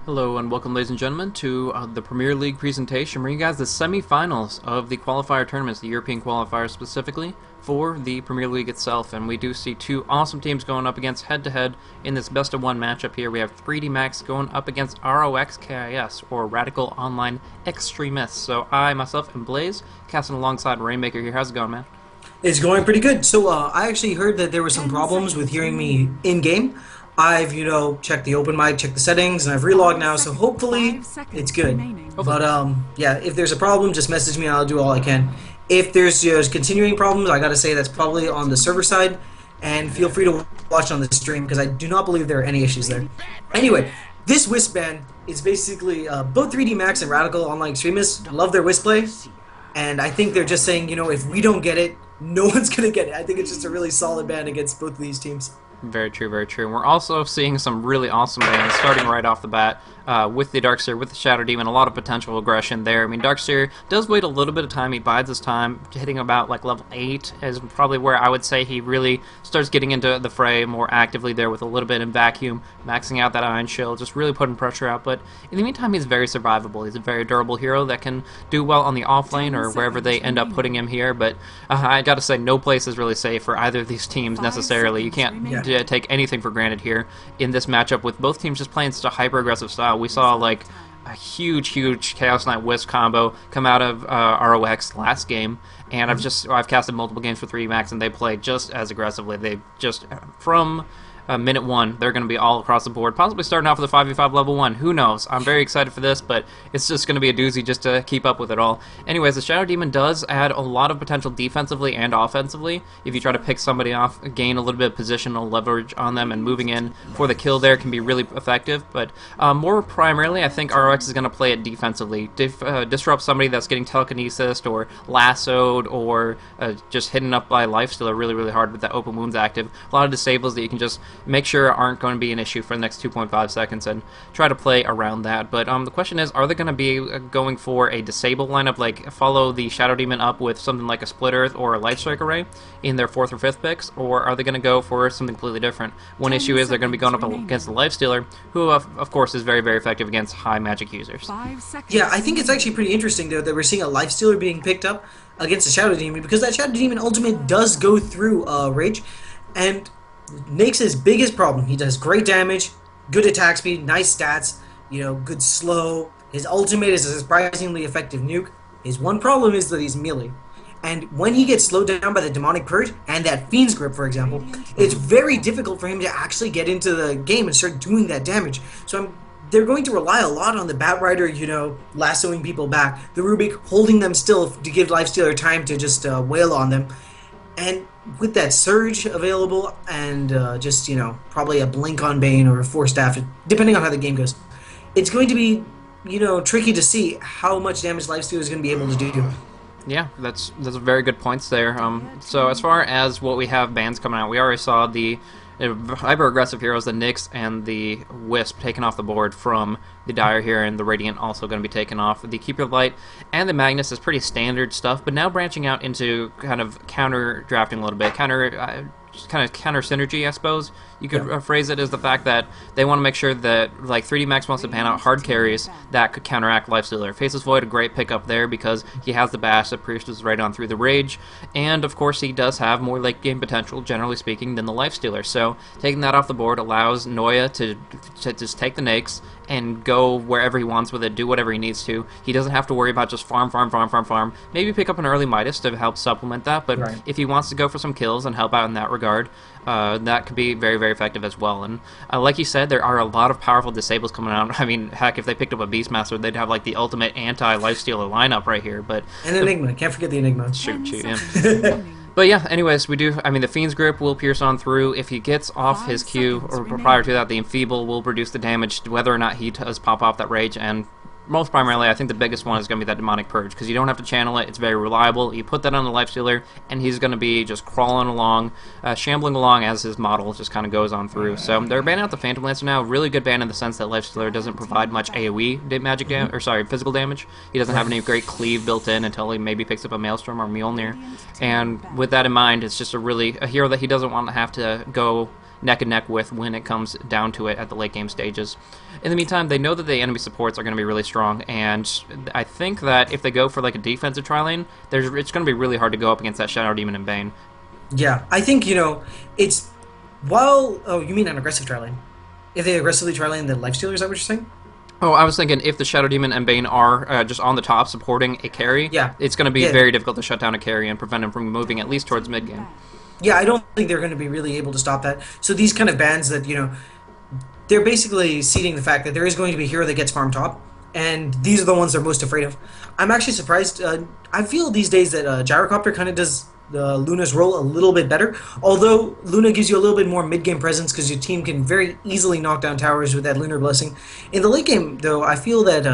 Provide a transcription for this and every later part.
Hello and welcome, ladies and gentlemen, to the Premier League presentation, bringing you guys the semi-finals of the qualifier tournaments, the European qualifier specifically for the Premier League itself. And we do see two awesome teams going up against head-to-head in this best-of-one matchup here. We have 3D Max going up against RoX.KIS, or Radical Online Extremists. So I, myself, and Blaze, casting alongside Rainmaker here. How's it going, man? It's going pretty good. So I actually heard that there were some problems with hearing me in-game. I've, checked the open mic, checked the settings, and I've relogged now, so hopefully it's good. But, yeah, if there's a problem, just message me and I'll do all I can. If there's just continuing problems, I gotta say that's probably on the server side, and feel free to watch on the stream, because I do not believe there are any issues there. Anyway, this Wisp ban is basically, both 3D Max and Radical Online Extremists love their Wisp play, and I think they're just saying, if we don't get it, no one's gonna get it. I think it's just a really solid ban against both of these teams. Very true, very true. And we're also seeing some really awesome bans starting right off the bat with the Darkseer, with the Shadow Demon, a lot of potential aggression there. I mean, Darkseer does wait a little bit of time. He bides his time. Hitting about like level 8 is probably where I would say he really starts getting into the fray more actively there with a little bit in Vacuum, maxing out that Iron Shield, just really putting pressure out. But in the meantime, he's very survivable. He's a very durable hero that can do well on the off lane or wherever they end up putting him here. But I gotta say, no place is really safe for either of these teams necessarily. You can't take anything for granted here in this matchup with both teams just playing such a hyper-aggressive style. We saw like a huge Chaos Knight Wisp combo come out of ROX last game, and I've casted multiple games for 3D Max, and they play just as aggressively. They just from minute 1, they're going to be all across the board, possibly starting off with a 5v5 level 1. Who knows? I'm very excited for this, but it's just going to be a doozy just to keep up with it all. Anyways, the Shadow Demon does add a lot of potential defensively and offensively. If you try to pick somebody off, gain a little bit of positional leverage on them, and moving in for the kill there can be really effective. But more primarily, I think ROX is going to play it defensively. Disrupt somebody that's getting telekinesis or lassoed or just hidden up by Lifestealer really, really hard with that open wounds active. A lot of disables that you can just make sure aren't going to be an issue for the next 2.5 seconds and try to play around that. But the question is, are they going to be going for a disable lineup, like follow the Shadow Demon up with something like a Split Earth or a Light Strike Array in their 4th or 5th picks, or are they going to go for something completely different? One issue is they're going to be going up against the Lifestealer, who of course is very, very effective against high magic users. Yeah, I think it's actually pretty interesting though that we're seeing a Lifestealer being picked up against the Shadow Demon, because that Shadow Demon ultimate does go through Rage, and Nake's his biggest problem. He does great damage, good attack speed, nice stats, good slow. His ultimate is a surprisingly effective nuke. His one problem is that he's melee. And when he gets slowed down by the Demonic Purge and that Fiend's Grip, for example, it's very difficult for him to actually get into the game and start doing that damage. So they're going to rely a lot on the Batrider, lassoing people back, the Rubik holding them still to give Lifestealer time to just wail on them. And with that Surge available and just, probably a Blink on Bane or a Force Staff, depending on how the game goes, it's going to be, tricky to see how much damage Lifestealer is going to be able to do. Yeah, that's very good points there. So as far as what we have bans coming out, we already saw the hyper-aggressive heroes, the Nyx and the Wisp, taken off the board from the Dire here, and the Radiant also going to be taken off. The Keeper of Light and the Magnus is pretty standard stuff, but now branching out into kind of counter-drafting a little bit, kind of counter synergy, I suppose you could phrase it, as the fact that they want to make sure that like 3D Max wants to pan out hard carries that could counteract Lifestealer. Faceless Void, a great pickup there because he has the bash that pushes right on through the Rage, and of course he does have more late game potential, generally speaking, than the Lifestealer. So taking that off the board allows Noya to just take the Nakes and go wherever he wants with it, do whatever he needs to. He doesn't have to worry about just farm. Maybe pick up an early Midas to help supplement that, but if he wants to go for some kills and help out in that regard, that could be very, very effective as well. And like you said, there are a lot of powerful disables coming out. I mean, heck, if they picked up a Beastmaster, they'd have like the ultimate anti-Lifestealer lineup right here. But and Enigma, can't forget the Enigma. Shoot, yeah. But yeah, anyways, the Fiend's Grip will pierce on through. If he gets off his Q, or prior to that, the Enfeeble will reduce the damage, whether or not he does pop off that Rage, and most primarily, I think the biggest one is going to be that Demonic Purge, because you don't have to channel it, it's very reliable. You put that on the Lifestealer, and he's going to be just crawling along, shambling along as his model just kind of goes on through. So they're banning out the Phantom Lancer now, really good ban in the sense that Lifestealer doesn't provide much AoE magic physical damage. He doesn't have any great cleave built in until he maybe picks up a Maelstrom or Mjolnir. And with that in mind, it's just a hero that he doesn't want to have to go neck and neck with when it comes down to it at the late game stages. In the meantime, they know that the enemy supports are going to be really strong, and I think that if they go for like a defensive tri lane, it's going to be really hard to go up against that Shadow Demon and Bane. Yeah, I think, it's while... Oh, you mean an aggressive tri lane? If they aggressively tri lane the lifestealer, is that what you're saying? Oh, I was thinking if the Shadow Demon and Bane are just on the top supporting a carry, Yeah. it's going to be very difficult to shut down a carry and prevent him from moving at least towards mid game. Yeah, I don't think they're going to be really able to stop that. So these kind of bans that, they're basically seeding the fact that there is going to be a hero that gets farm top, and these are the ones they're most afraid of. I'm actually surprised. I feel these days that Gyrocopter kind of does Luna's role a little bit better, although Luna gives you a little bit more mid-game presence because your team can very easily knock down towers with that Lunar Blessing. In the late game, though, I feel that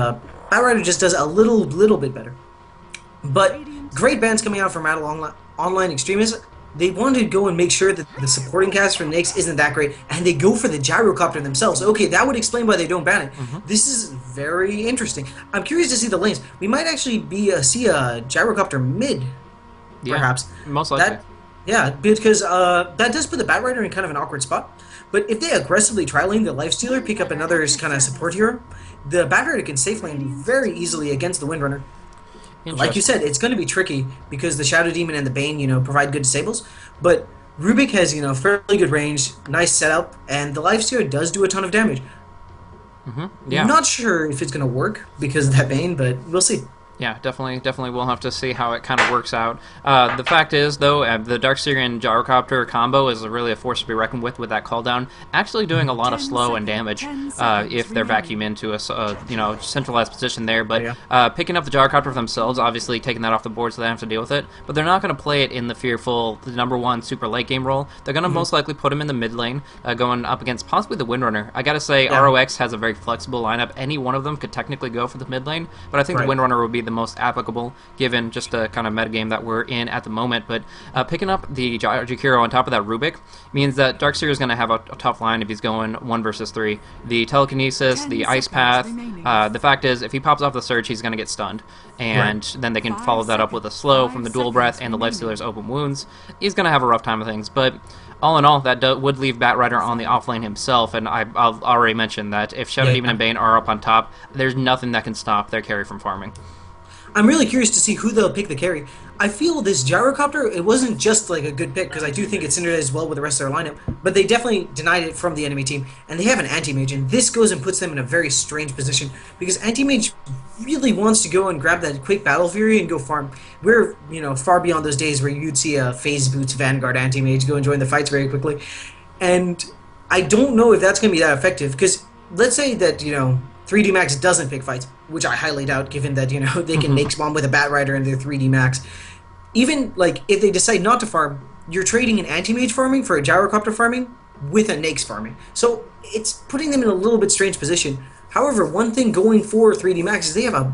Batrider just does a little bit better. But great bans coming out from Online Extremists. They wanted to go and make sure that the supporting cast from Nyx isn't that great, and they go for the Gyrocopter themselves. Okay, that would explain why they don't ban it. This is very interesting. I'm curious to see the lanes. We might actually see a Gyrocopter mid, perhaps. Most likely. Because that does put the Batrider in kind of an awkward spot. But if they aggressively tri-lane the Lifestealer, pick up another kind of support hero, the Batrider can safe lane very easily against the Windrunner. Like you said, it's going to be tricky because the Shadow Demon and the Bane, provide good disables. But Rubik has, fairly good range, nice setup, and the Lifestealer does do a ton of damage. Yeah. I'm not sure if it's going to work because of that Bane, but we'll see. Yeah, definitely we'll have to see how it kind of works out. The fact is, though, the Darkseer and Gyrocopter combo is really a force to be reckoned with that cooldown, actually doing a lot of slow and damage if they're vacuum into a centralized position there. But picking up the Gyrocopter for themselves, obviously taking that off the board so they don't have to deal with it, but they're not going to play it in the fearful #1 super late game role. They're going to most likely put him in the mid lane, going up against possibly the Windrunner. I gotta say, RoX has a very flexible lineup. Any one of them could technically go for the mid lane, but I think the Windrunner would be the most applicable given just the kind of metagame that we're in at the moment. But picking up the Jakiro on top of that Rubik means that Darkseer is going to have a tough line if he's going 1 versus 3. The Telekinesis, the Ice Path, the fact is if he pops off the Surge, he's going to get stunned. And then they can follow that up with a Slow from the Dual Breath and the Lifestealer's Open Wounds. He's going to have a rough time of things, but all in all, that would leave Batrider on the offlane himself, and I'll already mentioned that if Shadow Demon and Bane are up on top, there's nothing that can stop their carry from farming. I'm really curious to see who they'll pick the carry. I feel this Gyrocopter, it wasn't just like a good pick, because I do think it synergizes well with the rest of their lineup, but they definitely denied it from the enemy team, and they have an Anti-Mage, and this goes and puts them in a very strange position, because Anti-Mage really wants to go and grab that quick Battle Fury and go farm. We're, far beyond those days where you'd see a Phase Boots Vanguard Anti-Mage go and join the fights very quickly, and I don't know if that's going to be that effective, because let's say that, 3D Max doesn't pick fights, which I highly doubt, given that, they can make spawn with a Batrider in their 3D Max. Even, if they decide not to farm, you're trading an Anti-Mage farming for a Gyrocopter farming with a Nyx farming. So, it's putting them in a little bit strange position. However, one thing going for 3D Max is they have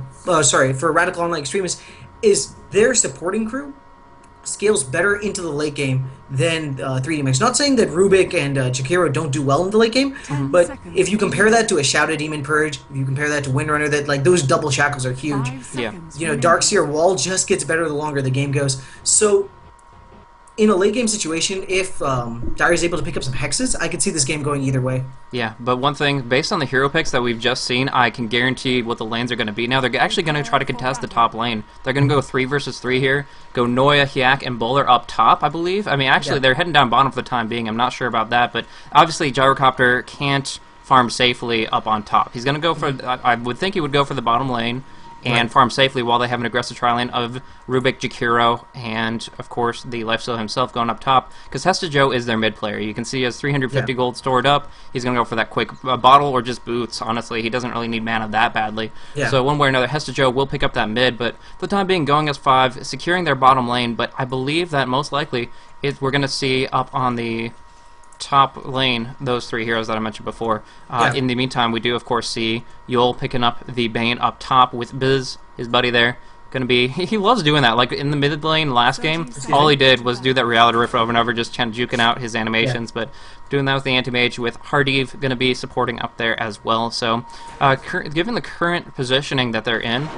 for Radical Online Extremists, is their supporting crew scales better into the late game than 3D Max. Not saying that Rubik and Jakiro don't do well in the late game, but if you compare that to a Shadow Demon Purge, if you compare that to Windrunner, that those double shackles are huge. Darkseer wall just gets better the longer the game goes. So in a late game situation, if Dire is able to pick up some hexes, I could see this game going either way. Yeah, but one thing, based on the hero picks that we've just seen, I can guarantee what the lanes are going to be now. They're actually going to try to contest the top lane. They're going to go 3 versus 3 here. Go Noya, Hyak, and Bowler up top, I believe. I mean, actually, they're heading down bottom for the time being. I'm not sure about that, but obviously Gyrocopter can't farm safely up on top. He's going to go for, I would think he would go for the bottom lane and farm safely while they have an aggressive tri-lane of Rubik, Jakiro, and, of course, the Lifesteal himself going up top, because Hesta Joe is their mid player. You can see he has 350 gold stored up. He's going to go for that quick bottle or just boots, honestly. He doesn't really need mana that badly. So one way or another, Hesta Joe will pick up that mid, but for the time being, going as 5, securing their bottom lane, but I believe that most likely we're going to see up on the top lane those 3 heroes that I mentioned before. In the meantime, we do of course see Yul picking up the Bane up top with Biz, his buddy there. Gonna be he loves doing that. Like in the mid lane last game, all he did was do that reality rift over and over, just kind of juking out his animations. But doing that with the Anti-Mage, with Hardiv gonna be supporting up there as well. So given the current positioning that they're in,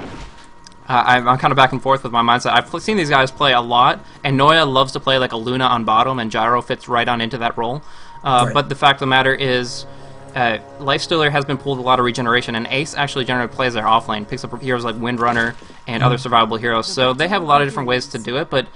I'm kind of back and forth with my mindset. I've seen these guys play a lot, and Noya loves to play like a Luna on bottom, and Gyro fits right on into that role. Right. But the fact of the matter is, Lifestealer has been pulled a lot of regeneration, and Ace actually generally plays their offlane, picks up heroes like Windrunner and other survivable heroes. So they have a lot of different ways to do it, but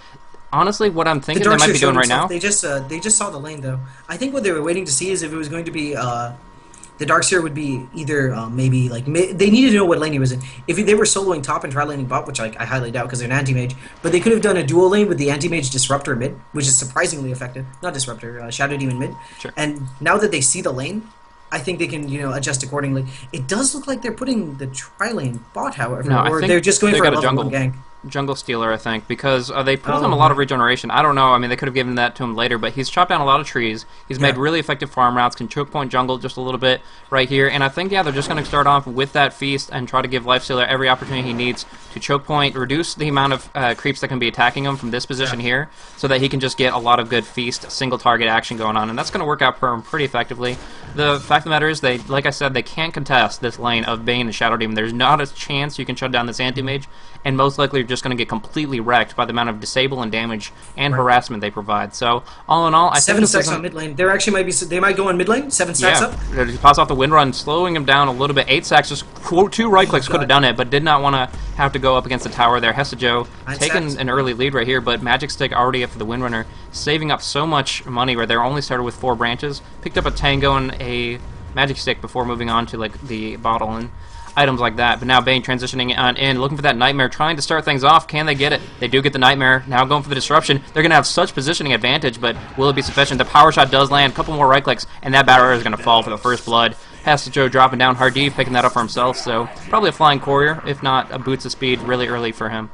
honestly, what I'm The thinking they might Darkseer be showed doing right himself. now. They just saw the lane though. I think what they were waiting to see is if it was going to be the Darkseer would be either maybe like they needed to know what lane he was in. If they were soloing top and tri-laning bot, which I highly doubt because they're an anti-mage, but they could have done a dual lane with the anti-mage Disruptor mid, which is surprisingly effective. Not Disruptor, Shadow Demon mid. Sure. And now that they see the lane, I think they can adjust accordingly. It does look like they're putting the tri-lane bot, however, No, I or think they're just going they for a got a level one jungle gank. jungle stealer, I think, because they pulled him Oh, a lot of right. regeneration. I don't know. I mean, they could have given that to him later, but he's chopped down a lot of trees. He's made Yeah. really effective farm routes, can choke point jungle just a little bit right here, and I think, yeah, they're just going to start off with that feast and try to give Lifestealer every opportunity he needs to choke point, reduce the amount of creeps that can be attacking him from this position Yeah. here, so that he can just get a lot of good feast, single target action going on, and that's going to work out for him pretty effectively. The fact of the matter is, they, like I said, they can't contest this lane of Bane and Shadow Demon. There's not a chance you can shut down this anti-mage, and most likely you're just going to get completely wrecked by the amount of disable and damage and Right. harassment they provide. So, all in all, I think Seven this stacks isn't... on mid lane. There actually might be. They might go on mid lane. 7 stacks up. Yeah, he pops off the wind run, slowing him down a little bit. 8 stacks, just two right clicks could have God. done it, but did not want to have to go up against the tower there. Hestajo 9 taking stacks. an early lead right here, but Magic Stick already up for the Windrunner, saving up so much money where they're only started with 4 branches. Picked up a Tango and a Magic Stick before moving on to like the bottle and items like that. But now Bane transitioning on in, looking for that Nightmare, trying to start things off. Can they get it? They do get the Nightmare. Now going for the Disruption. They're going to have such positioning advantage, but will it be sufficient? The Power Shot does land. A couple more right clicks, and that barrier is going to fall for the first blood. Hestajo dropping down hard D, picking that up for himself, so probably a Flying Courier, if not a Boots of Speed really early for him.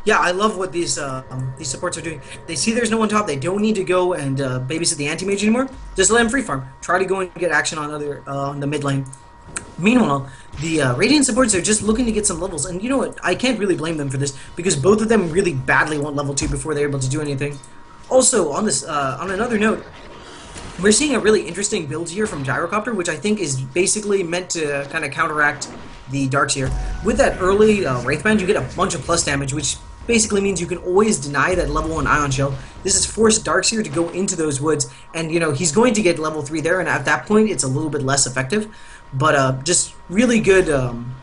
Yeah, I love what these supports are doing. They see there's no one top. They don't need to go and babysit the anti-mage anymore. Just let him free farm. Try to go and get action on on the mid lane. Meanwhile, the Radiant supports are just looking to get some levels, and you know what? I can't really blame them for this because both of them really badly want level 2 before they're able to do anything. Also, on this, on another note, we're seeing a really interesting build here from Gyrocopter, which I think is basically meant to kind of counteract the Darkseer. With that early Wraithband, you get a bunch of plus damage, which basically means you can always deny that level 1 Ion Shell. This has forced Darkseer to go into those woods, and he's going to get level 3 there, and at that point it's a little bit less effective. But just really good, on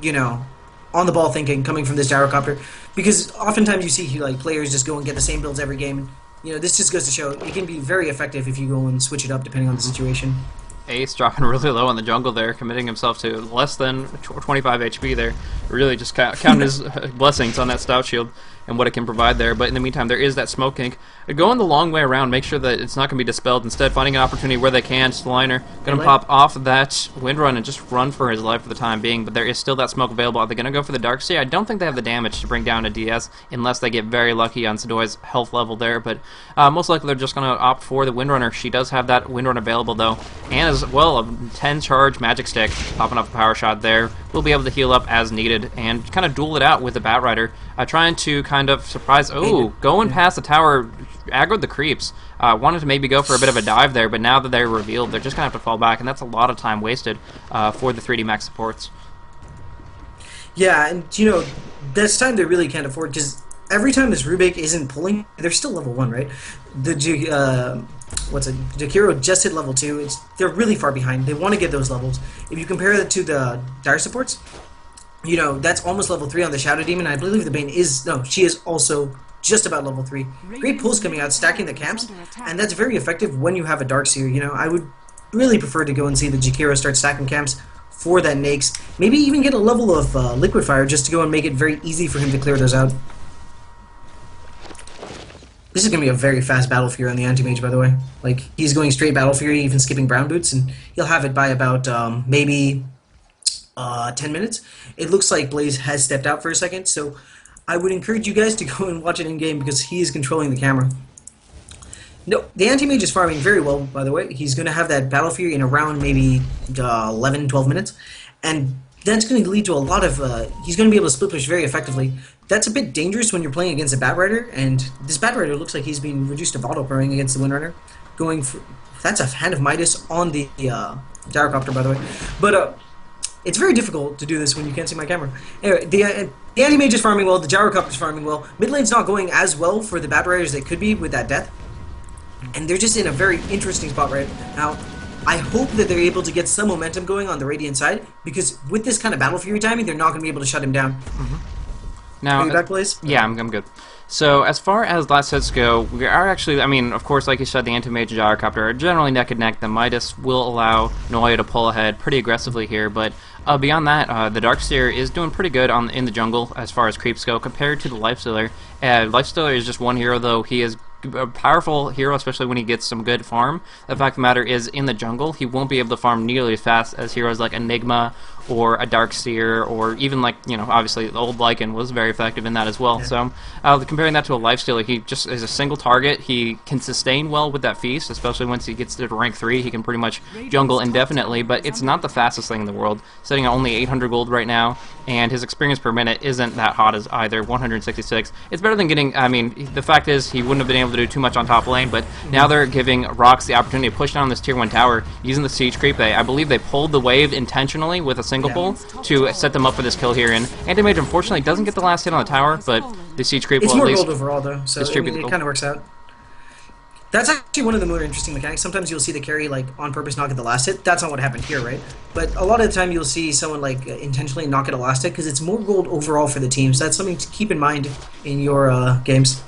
the ball thinking coming from this Gyrocopter, because oftentimes you see like players just go and get the same builds every game. And, this just goes to show it can be very effective if you go and switch it up depending on the situation. Ace dropping really low in the jungle there, committing himself to less than 25 HP there. Really just counting his blessings on that Stout Shield and what it can provide there. But in the meantime, there is that Smoke Kink. Going the long way around, make sure that it's not going to be dispelled. Instead, finding an opportunity where they can. Steliner going to pop off that Windrun and just run for his life for the time being. But there is still that smoke available. Are they going to go for the Darkseer? I don't think they have the damage to bring down a DS unless they get very lucky on Sedoy's health level there. But most likely they're just going to opt for the Windrunner. She does have that Windrun available though. And as well, a 10 charge Magic Stick popping up a Power Shot there. We'll be able to heal up as needed and kind of duel it out with the Batrider. Trying to kind of surprise... Oh, going past the tower, aggroed the creeps. Wanted to maybe go for a bit of a dive there, but now that they're revealed, they're just going to have to fall back, and that's a lot of time wasted for the 3D Max supports. Yeah, and that's time they really can't afford, because every time this Rubik isn't pulling, they're still level 1, right? The Jakiro just hit level 2. They're really far behind. They want to get those levels. If you compare that to the Dire supports, that's almost level 3 on the Shadow Demon. I believe the Bane is... No, she is also just about level 3. Great pulls coming out, stacking the camps, and that's very effective when you have a Darkseer. I would really prefer to go and see the Jakiro start stacking camps for that Nakes. Maybe even get a level of Liquid Fire just to go and make it very easy for him to clear those out. This is going to be a very fast Battle Fury on the Anti-Mage, by the way. Like, he's going straight Battle Fury, even skipping Brown Boots, and he'll have it by about maybe 10 minutes. It looks like Blaze has stepped out for a second, so I would encourage you guys to go and watch it in-game because he is controlling the camera. No, the Anti-Mage is farming very well, by the way. He's going to have that Battle Fury in around maybe 11, 12 minutes, and that's going to lead to a lot of... he's going to be able to split push very effectively. That's a bit dangerous when you're playing against a Batrider, and this Batrider looks like he's being reduced to auto-purring against the Windrunner. Going for... That's a Hand of Midas on the Gyrocopter, by the way. But it's very difficult to do this when you can't see my camera. Anyway, the Anti-Mage is farming well, the Gyrocopter is farming well. Mid lane's not going as well for the Batrider as they could be with that death. and they're just in a very interesting spot right now. I hope that they're able to get some momentum going on the Radiant side, because with this kind of Battle Fury timing, they're not going to be able to shut him down. Now, Are you back, Blaze? yeah, I'm good. So as far as last hits go, we are actually, I mean, of course, like you said, the Anti-Mage and Gyrocopter are generally neck and neck. The Midas will allow Noya to pull ahead pretty aggressively here, but beyond that, the Darkseer is doing pretty good in the jungle as far as creeps go compared to the Lifestealer. Lifestealer is just one hero, though. He is a powerful hero, especially when he gets some good farm. The fact of the matter is, in the jungle, he won't be able to farm nearly as fast as heroes like Enigma or a Darkseer, or even like, you know, obviously the old Lycan was very effective in that as well. Yeah. So comparing that to a Lifestealer, he just is a single target. He can sustain well with that feast, especially once he gets to rank 3. He can pretty much jungle indefinitely, but it's not the fastest thing in the world. Sitting at only 800 gold right now, and his experience per minute isn't that hot as either, 166. It's better than getting, I mean, the fact is he wouldn't have been able to do too much on top lane, but now they're giving RoX the opportunity to push down this tier 1 tower using the siege creep. I believe they pulled the wave intentionally with a single pull to set them up for this kill here, and Anti-Mage unfortunately doesn't get the last hit on the tower, but the siege creep It's will more at least... gold overall, though, so it kind of works out. That's actually one of the more interesting mechanics. Sometimes you'll see the carry, like, on purpose not get the last hit. That's not what happened here, right? But a lot of the time you'll see someone, like, intentionally not get a last hit because it's more gold overall for the team. So that's something to keep in mind in your games.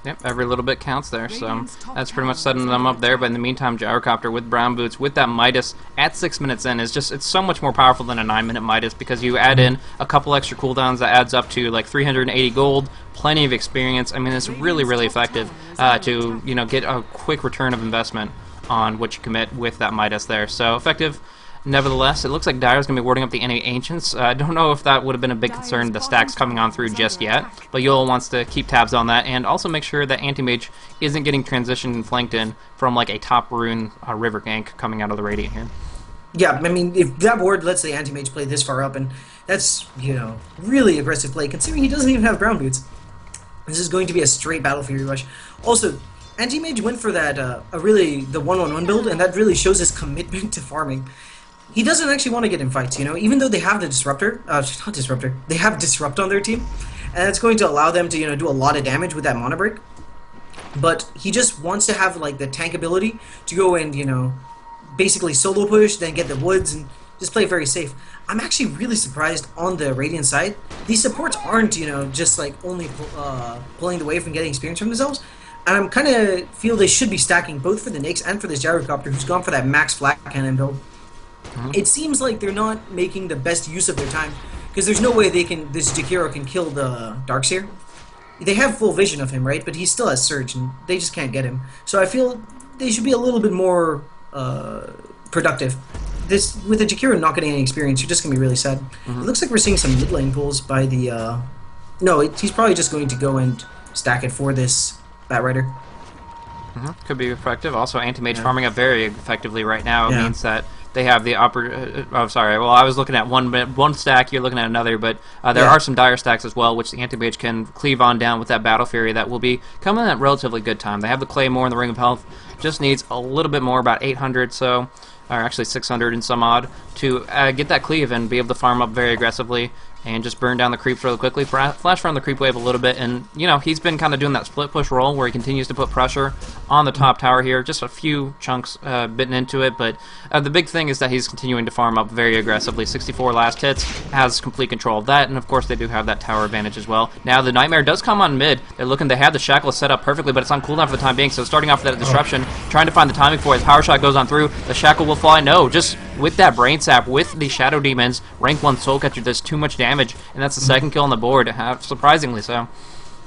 Yep, every little bit counts there, so that's pretty much setting them up there. But in the meantime, Gyrocopter with Brown Boots, with that Midas at 6 minutes in, is just, it's so much more powerful than a 9-minute Midas, because you add in a couple extra cooldowns that adds up to like 380 gold, plenty of experience. I mean, it's really, really effective to, you know, get a quick return of investment on what you commit with that Midas there. So effective. Nevertheless, it looks like Dyer's going to be warding up the enemy Ancients. I don't know if that would have been a big concern, the stacks coming on through just yet, but Yoel wants to keep tabs on that, and also make sure that Anti-Mage isn't getting transitioned and flanked in from like a top rune river gank coming out of the Radiant here. Yeah, I mean, if that ward lets the Anti-Mage play this far up, and that's, you know, really aggressive play, considering he doesn't even have Brown Boots. This is going to be a straight Battle Fury rush. Also, Anti-Mage went for that, really, the 1-on-1 build, and that really shows his commitment to farming. He doesn't actually want to get in fights, you know, even though they have the Disruptor, not Disruptor, they have Disrupt on their team, and it's going to allow them to, you know, do a lot of damage with that Mana Break. But he just wants to have, like, the tank ability to go and, you know, basically solo push, then get the woods, and just play very safe. I'm actually really surprised on the Radiant side. These supports aren't, you know, just, like, only pulling the wave and getting experience from themselves. And I'm kind of feel they should be stacking both for the Nyx and for this Gyrocopter, who's gone for that max flat cannon build. It seems like they're not making the best use of their time, because there's no way this Jakiro can kill the Darkseer. They have full vision of him, right? But he still has Surge, and they just can't get him. So I feel they should be a little bit more productive. With the Jakiro not getting any experience, you're just going to be really sad. It looks like we're seeing some mid lane pulls by the... he's probably just going to go and stack it for this Bat Rider. Could be effective. Also, Anti-Mage farming up very effectively right now means that they have the oh, sorry. Well, I was looking at one stack. You're looking at another, but there are some dire stacks as well, which the Anti-Mage can cleave on down with that Battle Fury that will be coming at relatively good time. They have the Claymore and the Ring of Health. Just needs a little bit more, about 800, so, or actually 600 and some odd, to get that cleave and be able to farm up very aggressively and just burn down the creeps really quickly. Flash around the creep wave a little bit, and, you know, he's been kind of doing that split push roll where he continues to put pressure on the top tower here. Just a few chunks bitten into it, but the big thing is that he's continuing to farm up very aggressively. 64 last hits, has complete control of that, and of course they do have that tower advantage as well. Now the Nightmare does come on mid. They have the Shackle set up perfectly, but it's on cooldown for the time being, so starting off with that Disruption, trying to find the timing for it. Power Shot goes on through, the Shackle will fly. No, just with that Brain Sap, with the Shadow Demons, rank 1 Soul Catcher does too much damage, and that's the second kill on the board, surprisingly so.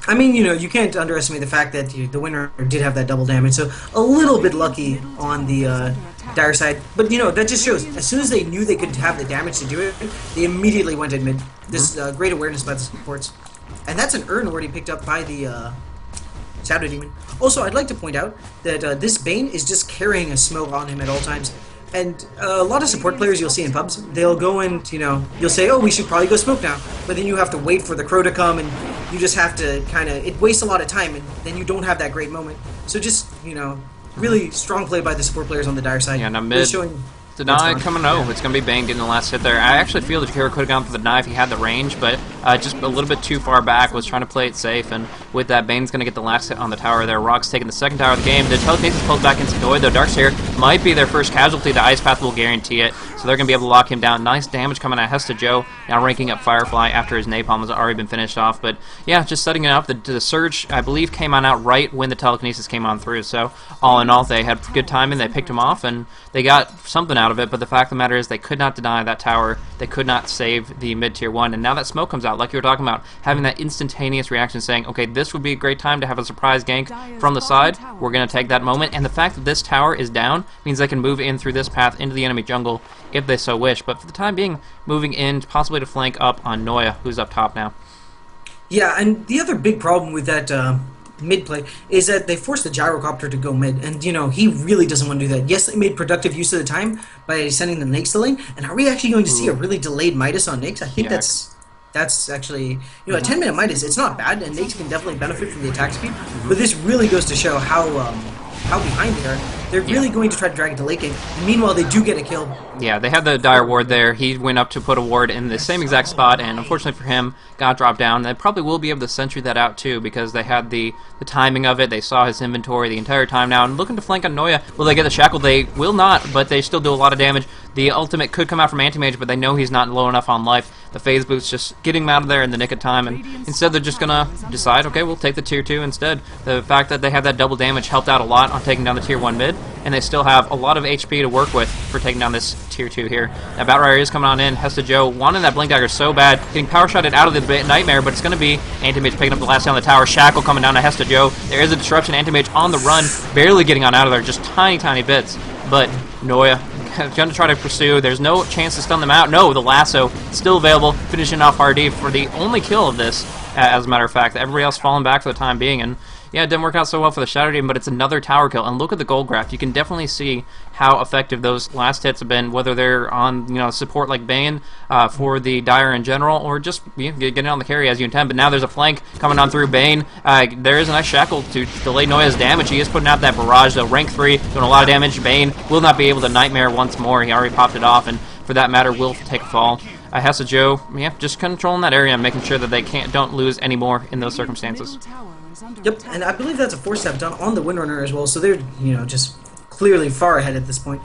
I mean, you know, you can't underestimate the fact that the winner did have that double damage, so a little bit lucky on the Dire side. But, you know, that just shows, as soon as they knew they could have the damage to do it, they immediately went in mid. This great awareness by the supports. And that's an urn already picked up by the Shadow Demon. Also, I'd like to point out that this Bane is just carrying a smoke on him at all times. And a lot of support players you'll see in pubs, they'll go and, you know, you'll say, oh, we should probably go smoke now. But then you have to wait for the crow to come, and you just have to kind of, it wastes a lot of time, and then you don't have that great moment. So just, you know, really strong play by the support players on the Dire side. Yeah, now mid. Deny coming, it's going to be Bane getting the last hit there. I actually feel that Jakiro could have gone for the knife. He had the range, but just a little bit too far back, was trying to play it safe, and with that, Bane's going to get the last hit on the tower there. RoX taking the second tower of the game. The telekinesis pulls back into Noy, though. Darkseer might be their first casualty. The Ice Path will guarantee it, so they're going to be able to lock him down. Nice damage coming at Hesta Joe, now ranking up Firefly after his Napalm has already been finished off. But yeah, just setting it up. The Surge, I believe, came on out right when the telekinesis came on through, so all in all, they had good timing. They picked him off, and they got something out of it, but the fact of the matter is they could not deny that tower. They could not save the mid-tier 1, and now that smoke comes out, like you were talking about, having that instantaneous reaction saying, okay, this would be a great time to have a surprise gank from the side. We're going to take that moment, and the fact that this tower is down means they can move in through this path into the enemy jungle if they so wish, but for the time being, moving in possibly to flank up on Noya, who's up top now. Yeah, and the other big problem with that mid play is that they forced the gyrocopter to go mid, and he really doesn't want to do that. Yes, they made productive use of the time by sending the Nyx to lane, and are we actually going to see a really delayed Midas on Nyx? I think that's actually, a 10-minute Midas, it's not bad, and Nyx can definitely benefit from the attack speed, but this really goes to show how behind they are. They're really going to try to drag it to late game, and meanwhile they do get a kill. Yeah, they had the Dire ward there. He went up to put a ward in the same exact spot, and unfortunately for him, got dropped down. They probably will be able to sentry that out too, because they had the timing of it. They saw his inventory the entire time now, and looking to flank on Noya. Will they get the shackle? They will not, but they still do a lot of damage. The ultimate could come out from Anti-Mage, but they know he's not low enough on life. The phase boost just getting him out of there in the nick of time, and instead they're just gonna decide, okay, we'll take the tier 2 instead. The fact that they had that double damage helped out a lot on taking down the tier 1 mid, and they still have a lot of HP to work with for taking down this tier 2 here. Now Batrider is coming on in. Hesta Joe wanting that Blink Dagger so bad, getting power shotted out of the Nightmare, but it's going to be Anti-Mage picking up the last down on the tower. Shackle coming down to Hesta Joe. There is a disruption. Anti-Mage on the run, barely getting on out of there, just tiny bits. But Noya going to try to pursue. There's no chance to stun them out. No, the lasso still available, finishing off RD for the only kill of this, as a matter of fact. Everybody else falling back for the time being, and yeah, it didn't work out so well for the Shadow Demon, but it's another tower kill. And look at the gold graph. You can definitely see how effective those last hits have been, whether they're on support like Bane for the Dire in general, or just getting on the carry as you intend. But now there's a flank coming on through Bane. There is a nice shackle to delay Noya's damage. He is putting out that barrage, though. Rank 3, doing a lot of damage. Bane will not be able to Nightmare once more. He already popped it off, and for that matter, will take a fall. Hesta Joe, just controlling that area and making sure that they don't lose any more in those circumstances. Yep, and I believe that's a 4-step done on the Windrunner as well, so they're, just clearly far ahead at this point.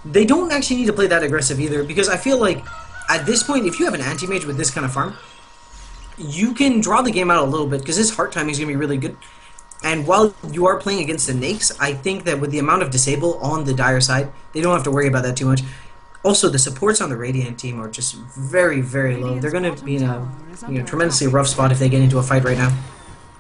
They don't actually need to play that aggressive either, because I feel like at this point, if you have an Anti-Mage with this kind of farm, you can draw the game out a little bit, because his heart timing is going to be really good. And while you are playing against the Nakes, I think that with the amount of disable on the Dire side, they don't have to worry about that too much. Also, the supports on the Radiant team are just very, very low. They're going to be in a tremendously rough spot if they get into a fight right now.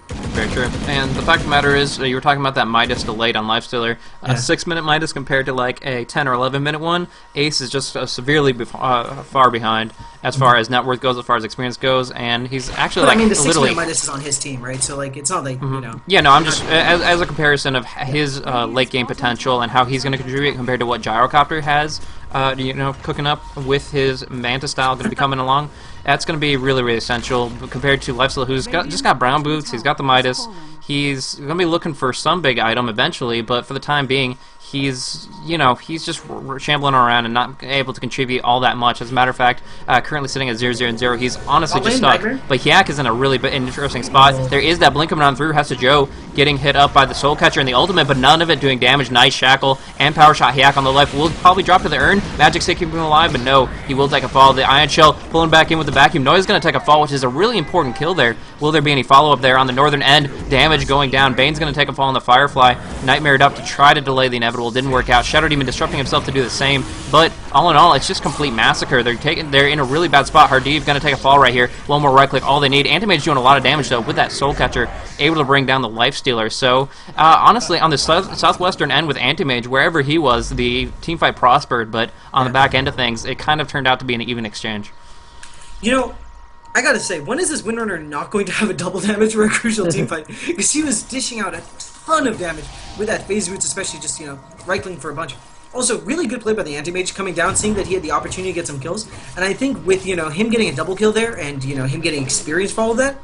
Very true. And the fact of the matter is, you were talking about that Midas delayed on Lifestealer. A 6-minute Midas compared to like a 10 or 11-minute one. Ace is just severely far behind as far as net worth goes, as far as experience goes, and he's actually but, like the literally. 6-minute Midas is on his team, right? So like it's not like Yeah, no, I'm just as a comparison of his late game potential and how he's going to contribute compared to what Gyrocopter has. Cooking up with his Manta style going to be coming along. That's going to be really, really essential compared to Lifestealer, who's just got brown boots. He's got the Midas. He's going to be looking for some big item eventually, but for the time being, he's just shambling around and not able to contribute all that much. As a matter of fact, currently sitting at 0-0-0. He's honestly just stuck. But Yak is in a really interesting spot. There is that blink coming on through. Hesta Joe getting hit up by the Soul Catcher and the ultimate, but none of it doing damage. Nice shackle and power shot. Yak on the left will probably drop to the urn. Magic Stick keeping him alive, but no, he will take a fall. The Ion Shell pulling back in with the vacuum. Noya's going to take a fall, which is a really important kill there. Will there be any follow-up there on the northern end? Damage going down. Bane's going to take a fall on the Firefly. Nightmared up to try to delay the inevitable. Didn't work out. Shadow Demon disrupting himself to do the same. But all in all, it's just complete massacre. They're in a really bad spot. Hardeev going to take a fall right here. One more right click, all they need. Anti-Mage doing a lot of damage though with that Soul Catcher, able to bring down the Lifestealer. So honestly, on the southwestern end with Anti-Mage, wherever he was, the team fight prospered. But on the back end of things, it kind of turned out to be an even exchange. I gotta say, when is this Windrunner not going to have a double damage for a crucial team fight? Because he was dishing out a ton of damage with that phase roots, especially just, right-clicking for a bunch. Also, really good play by the Anti-Mage coming down, seeing that he had the opportunity to get some kills. And I think with, him getting a double kill there and, him getting experience for all of that,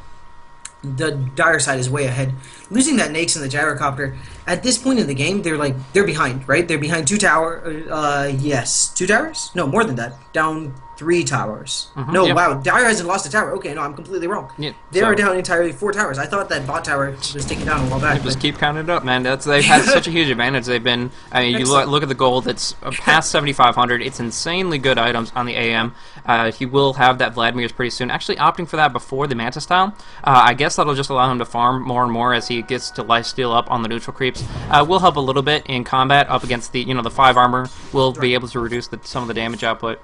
the Dire side is way ahead. Losing that Nakes and the Gyrocopter, at this point in the game, they're behind, right? They're behind 2 towers. Yes. 2 towers? No, more than that. Down 3 towers. No, yeah. wow, Dire hasn't lost a tower. Okay, no, I'm completely wrong. Yeah, They so- are down entirely 4 towers. I thought that bot tower was taken down a while back. Just But keep counting it up, man. They've had such a huge advantage. They've been. I mean, you look at the gold. It's past 7,500. It's insanely good items on the AM. He will have that Vladimir's pretty soon. Actually, opting for that before the Mantis tile. I guess that'll just allow him to farm more and more as he gets to lifesteal up on the neutral creeps. Will help a little bit in combat up against the the 5 armor. Will be able to reduce some of the damage output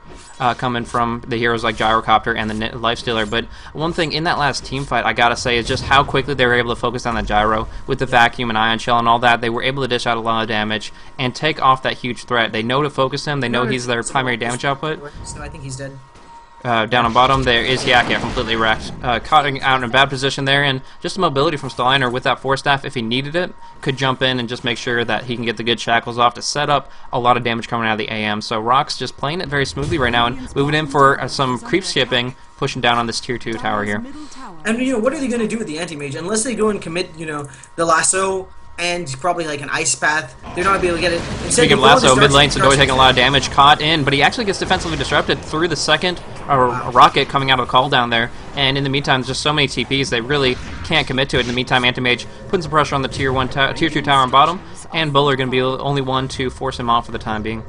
coming from the heroes like Gyrocopter and the lifestealer. But one thing in that last team fight, I gotta say, is just how quickly they were able to focus on the gyro with the vacuum and ion shell and all that. They were able to dish out a lot of damage and take off that huge threat. They know to focus him. They know he's their primary damage output. So I think he's dead. Down on bottom, there is Yak, completely wrecked. Caught out in a bad position there, and just mobility from Steiner with that Force Staff, if he needed it, could jump in and just make sure that he can get the good shackles off to set up a lot of damage coming out of the AM. So RoX just playing it very smoothly right now and moving in for some creep skipping, pushing down on this tier 2 tower here. And what are they going to do with the anti-mage? Unless they go and commit, the lasso and probably like an ice path, they're not going to be able to get it. Instead, Speaking of lasso, mid lane, Sadoi taking a lot of damage, caught in, but he actually gets defensively disrupted through the second rocket coming out of the call down there. And in the meantime, there's just so many TPs, they really can't commit to it. In the meantime, Anti-Mage putting some pressure on the tier 2 tower on bottom, and Buller going to be the only one to force him off for the time being.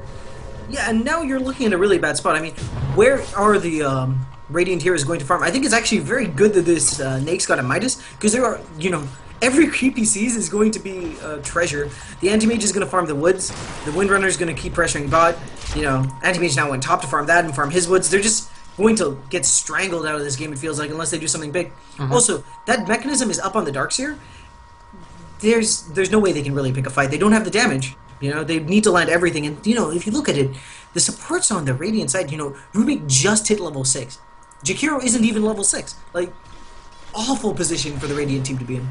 Yeah, and now you're looking at a really bad spot. I mean, where are the Radiant heroes going to farm? I think it's actually very good that this Nake's got a Midas, because there are, every creep he sees is going to be a treasure. The Anti-Mage is going to farm the woods. The Windrunner is going to keep pressuring bot. Anti-Mage now went top to farm that and farm his woods. They're just going to get strangled out of this game, it feels like, unless they do something big. Also, that mechanism is up on the Darkseer. There's no way they can really pick a fight. They don't have the damage. They need to land everything. And, if you look at it, the supports on the Radiant side, Rubik just hit level 6. Jakiro isn't even level 6. Like, awful position for the Radiant team to be in.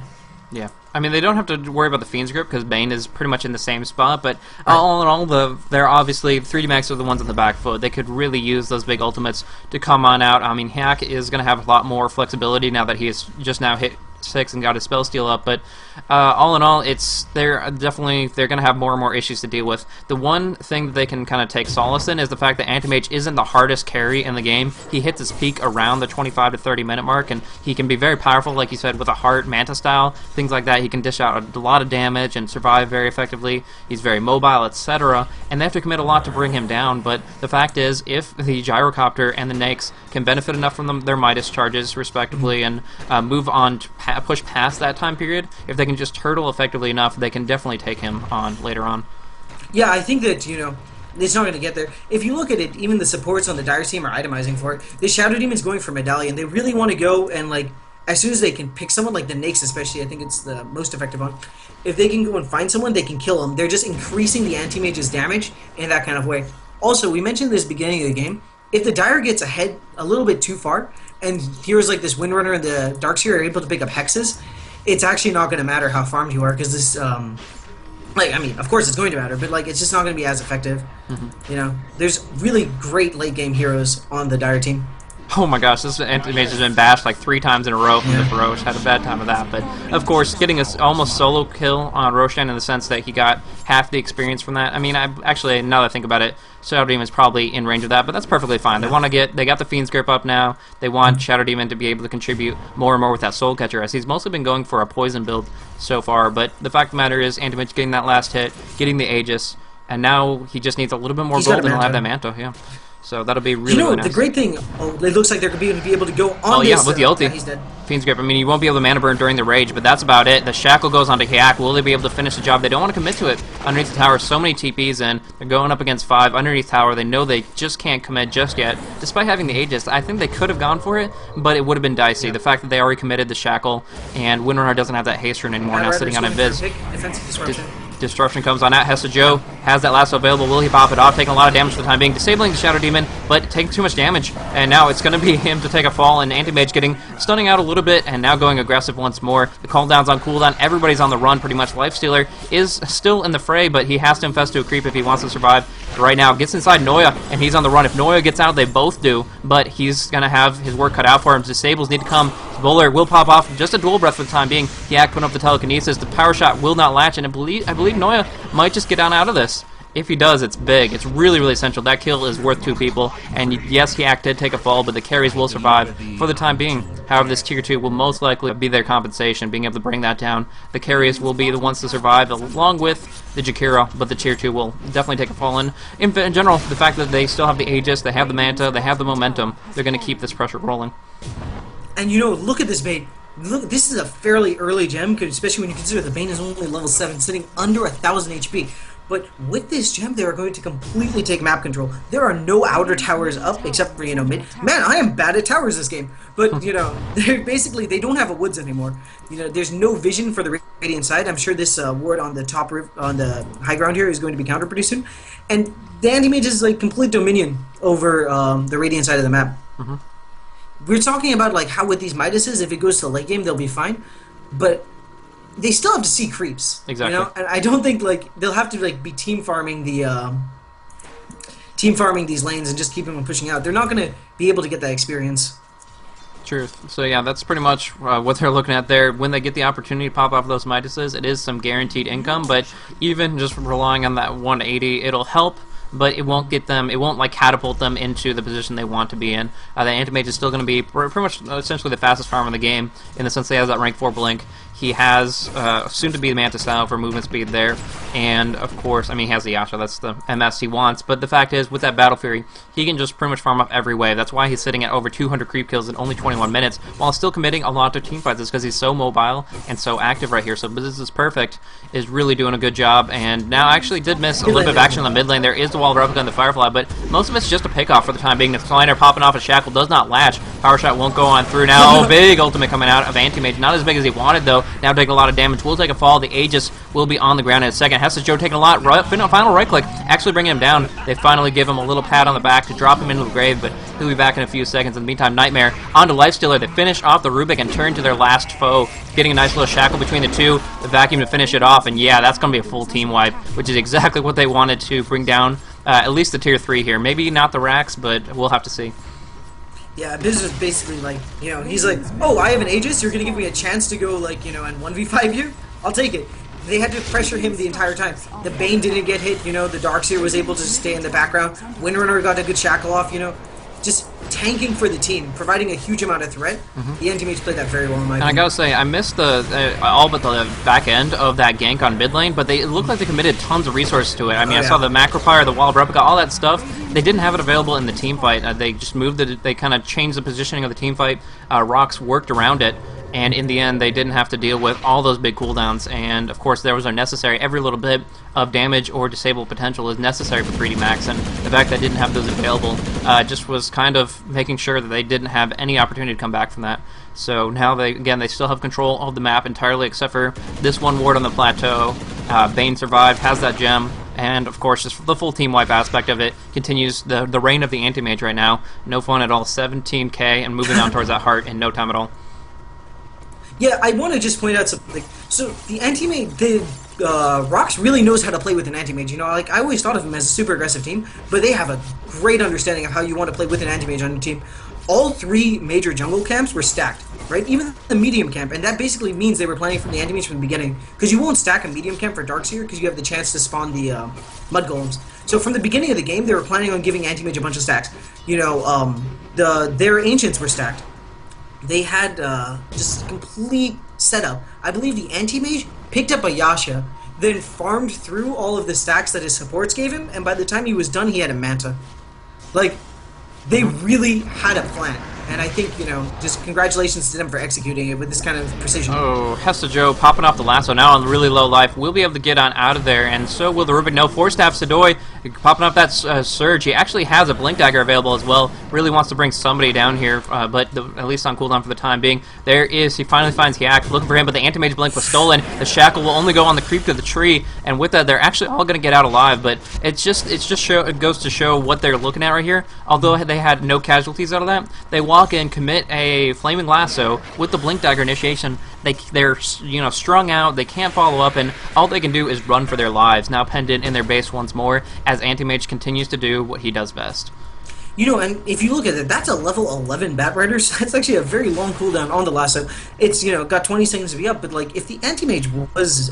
Yeah, I mean, they don't have to worry about the Fiend's Grip because Bane is pretty much in the same spot, but all in all, they're obviously 3D Max are the ones on the back foot. They could really use those big ultimates to come on out. I mean, Hack is going to have a lot more flexibility now that he has just now hit 6 and got his spell steal up, but all in all, they're going to have more and more issues to deal with. The one thing that they can kind of take solace in is the fact that Anti-Mage isn't the hardest carry in the game. He hits his peak around the 25 to 30 minute mark, and he can be very powerful, like you said, with a heart, Manta style, things like that. He can dish out a lot of damage and survive very effectively. He's very mobile, etc., and they have to commit a lot to bring him down, but the fact is, if the Gyrocopter and the Nakes can benefit enough from their Midas charges, respectively, and move on to push past that time period, if they can just turtle effectively enough, they can definitely take him on later on. Yeah, I think that, it's not going to get there. If you look at it, even the supports on the Dire team are itemizing for it. The Shadow Demon's going for Medallion. They really want to go and, as soon as they can pick someone, like the Nakes especially, I think it's the most effective one. If they can go and find someone, they can kill them. They're just increasing the Anti-Mage's damage in that kind of way. Also, we mentioned this beginning of the game. If the Dire gets ahead a little bit too far, and heroes like this Windrunner and the Darkseer are able to pick up hexes, it's actually not going to matter how farmed you are, because this, of course it's going to matter, but, it's just not going to be as effective. There's really great late-game heroes on the Dire team. Oh my gosh, this Anti-Mage has been bashed like 3 times in a row from the Roche. Had a bad time of that, but of course, getting a almost solo kill on Roshan in the sense that he got half the experience from that. I mean, actually, now that I think about it, Shadow Demon is probably in range of that, but that's perfectly fine. They got the Fiend's Grip up now. They want Shadow Demon to be able to contribute more and more with that Soul Catcher, as he's mostly been going for a poison build so far. But the fact of the matter is, Anti-Mage getting that last hit, getting the Aegis, and now he just needs a little bit more gold and he'll have that Manto. Yeah. So that'll be really nice. The great thing, it looks like they're going to be able to go on this. Yeah, with the ulti. Yeah, he's dead. Fiend's Grip. I mean, you won't be able to mana burn during the rage, but that's about it. The Shackle goes onto Hayak. Will they be able to finish the job? They don't want to commit to it. Underneath the tower, so many TPs in. They're going up against 5 underneath tower. They know they just can't commit just yet. Despite having the Aegis, I think they could have gone for it, but it would have been dicey. The fact that they already committed the Shackle, and Windrunner doesn't have that haste rune anymore, now sitting on Invis. Defensive disruption. Disruption comes on out. Hesta Joe has that lasso available. Will he pop it off? Taking a lot of damage for the time being. Disabling the Shadow Demon, but taking too much damage. And now it's going to be him to take a fall. And Anti-Mage stunning out a little bit and now going aggressive once more. The cooldown's on cooldown. Everybody's on the run pretty much. Lifestealer is still in the fray, but he has to infest to a creep if he wants to survive. Right now, gets inside Noya, and he's on the run. If Noya gets out, they both do, but he's going to have his work cut out for him. Disables need to come. Bowler will pop off. Just a dual breath for the time being. Yak putting up the telekinesis. The power shot will not latch, and I believe Noya might just get down out of this. If he does, it's big. It's really, really essential. That kill is worth 2 people, and yes, Hiak did take a fall, but the carries will survive for the time being. However, this tier 2 will most likely be their compensation, being able to bring that down. The carries will be the ones to survive, along with the Jakiro, but the tier 2 will definitely take a fall. And in general, the fact that they still have the Aegis, they have the Manta, they have the momentum, they're going to keep this pressure rolling. And look at this Bane. Look, this is a fairly early gem, especially when you consider the Bane is only level 7, sitting under 1,000 HP. But with this gem, they are going to completely take map control. There are no outer towers up except for, mid. Man, I am bad at towers this game. But, they're basically, they don't have a woods anymore. There's no vision for the Radiant side. I'm sure this ward on the top roof, on the high ground here is going to be countered pretty soon. And the Anti-Mage is like complete dominion over the Radiant side of the map. We're talking about like how with these Midases, if it goes to late game, they'll be fine. But they still have to see creeps. Exactly. And I don't think like they'll have to like be team farming these lanes and just keep them pushing out. They're not going to be able to get that experience. Truth. So yeah, that's pretty much what they're looking at there. When they get the opportunity to pop off those Midases, it is some guaranteed income, but even just relying on that 180, it'll help, but it won't get them, it won't like catapult them into the position they want to be in. The Anti-Mage is still going to be pretty much essentially the fastest farm in the game, in the sense that he has that rank 4 blink. He has soon to be the Manta style for movement speed there, and of course, I mean, he has the Yasha, that's the MS he wants, but the fact is, with that Battle Fury, he can just pretty much farm up every wave. That's why he's sitting at over 200 creep kills in only 21 minutes, while still committing a lot of team fights. It's because he's so mobile and so active right here, so This Is Perfect is really doing a good job, and now actually did miss a little bit of action on the mid lane. There is the wall of replica and the Firefly, but most of it's just a pickoff for the time being. The Sliner popping off a Shackle does not latch. Power Shot won't go on through now. Oh, big ultimate coming out of Anti-Mage. Not as big as he wanted, though. Now taking a lot of damage. Will take a fall. The Aegis will be on the ground in a second. Hessa's Joe taking a lot. Final right click, actually bringing him down. They finally give him a little pat on the back to drop him into the grave, but he'll be back in a few seconds. In the meantime, Nightmare onto Lifestealer. They finish off the Rubik and turn to their last foe, getting a nice little shackle between the two. The vacuum to finish it off, and yeah, that's going to be a full team wipe, which is exactly what they wanted to bring down at least the tier 3 here. Maybe not the racks, but we'll have to see. Yeah, Biz is basically like, he's like, oh, I have an Aegis, you're going to give me a chance to go, like, and 1v5 you? I'll take it. They had to pressure him the entire time. The Bane didn't get hit, the Darkseer was able to stay in the background. Windrunner got a good shackle off, just tanking for the team, providing a huge amount of threat. The Anti-Mage played that very well in my opinion. And I gotta say, I missed the all but the back end of that gank on mid lane, but it looked like they committed tons of resources to it. I mean, I saw the Macro Fire, the Wall of Replica, all that stuff. They didn't have it available in the team fight. They just moved it. They kind of changed the positioning of the team fight. RoX worked around it, and in the end, they didn't have to deal with all those big cooldowns. And of course, those are necessary. Every little bit of damage or disable potential is necessary for 3D Max, and the fact that I didn't have those available just was kind of making sure that they didn't have any opportunity to come back from that. So now they still have control of the map entirely, except for this one ward on the plateau. Bane survived, has that gem, and of course just the full team wipe aspect of it continues. The reign of the Anti-Mage right now, no fun at all. 17k and moving on towards that heart in no time at all. Yeah, I want to just point out something. So the Anti-Mage, RoX really knows how to play with an Anti-Mage. Like I always thought of them as a super aggressive team, but they have a great understanding of how you want to play with an Anti-Mage on your team. All 3 major jungle camps were stacked, right? Even the medium camp, and that basically means they were planning for the Anti-Mage from the beginning, because you won't stack a medium camp for Darkseer because you have the chance to spawn the Mud Golems. So from the beginning of the game, they were planning on giving Anti-Mage a bunch of stacks. Their Ancients were stacked. They had just a complete setup. I believe the Anti-Mage picked up a Yasha, then farmed through all of the stacks that his supports gave him, and by the time he was done, he had a Manta. Like, they really had a plan. And I think, just congratulations to them for executing it with this kind of precision. Oh, Hesta Joe popping off the lasso now on really low life. We'll be able to get on out of there, and so will the Rubik. No, 4-staff Sadoy popping up that surge. He actually has a Blink Dagger available as well. Really wants to bring somebody down here, but at least on cooldown for the time being. There is, he finally finds Hiak, looking for him, but the Anti-Mage Blink was stolen. The Shackle will only go on the creep to the tree, and with that, they're actually all going to get out alive, but it goes to show what they're looking at right here. Although they had no casualties out of that, they walk in, commit a Flaming Lasso with the Blink Dagger initiation. They're strung out, they can't follow up, and all they can do is run for their lives, now pendant in their base once more, as Anti-Mage continues to do what he does best. You know, and if you look at it, that's a level 11 Bat Rider, so that's actually a very long cooldown on the lasso. It's, you know, got 20 seconds to be up, but, like, if the Anti-Mage was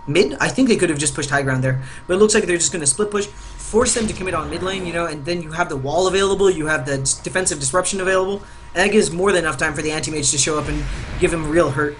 mid, I think they could have just pushed high ground there. But it looks like they're just going to split push, force them to commit on mid lane, you know, and then you have the wall available, you have the defensive disruption available, and that gives more than enough time for the Anti-Mage to show up and give him real hurt.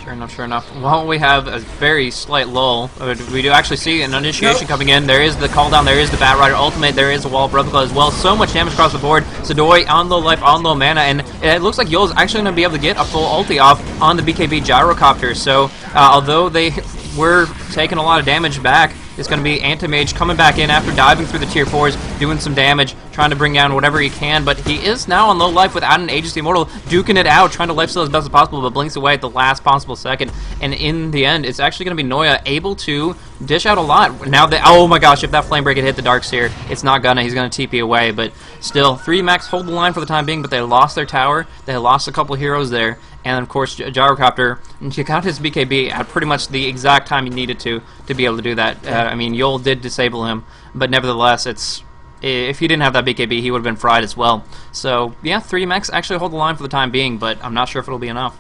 Sure enough, sure enough. Well, we have a very slight lull. We do actually see an initiation coming in. There is the call down, there is the Bat Rider ultimate, there is a wall of replica as well. So much damage across the board. Sadoi on low life, on low mana, and it looks like Yoel's actually going to be able to get a full ulti off on the BKB Gyrocopter. So, although they were taking a lot of damage back, it's going to be Anti-Mage coming back in after diving through the tier 4s, doing some damage, trying to bring down whatever he can, but he is now on low life without an Agency Immortal, duking it out, trying to lifesteal as best as possible, but blinks away at the last possible second, and in the end, it's actually going to be Noya able to dish out a lot. Now, oh my gosh, if that Flame Break had hit the Darkseer, it's not gonna, he's going to TP away, but still, 3 Max hold the line for the time being, but they lost their tower, they lost a couple heroes there, and of course, Gyrocopter, he got his BKB at pretty much the exact time he needed to be able to do that. I mean, Yoel did disable him, but nevertheless, if he didn't have that BKB, he would have been fried as well. So, yeah, 3 Max actually hold the line for the time being, but I'm not sure if it'll be enough.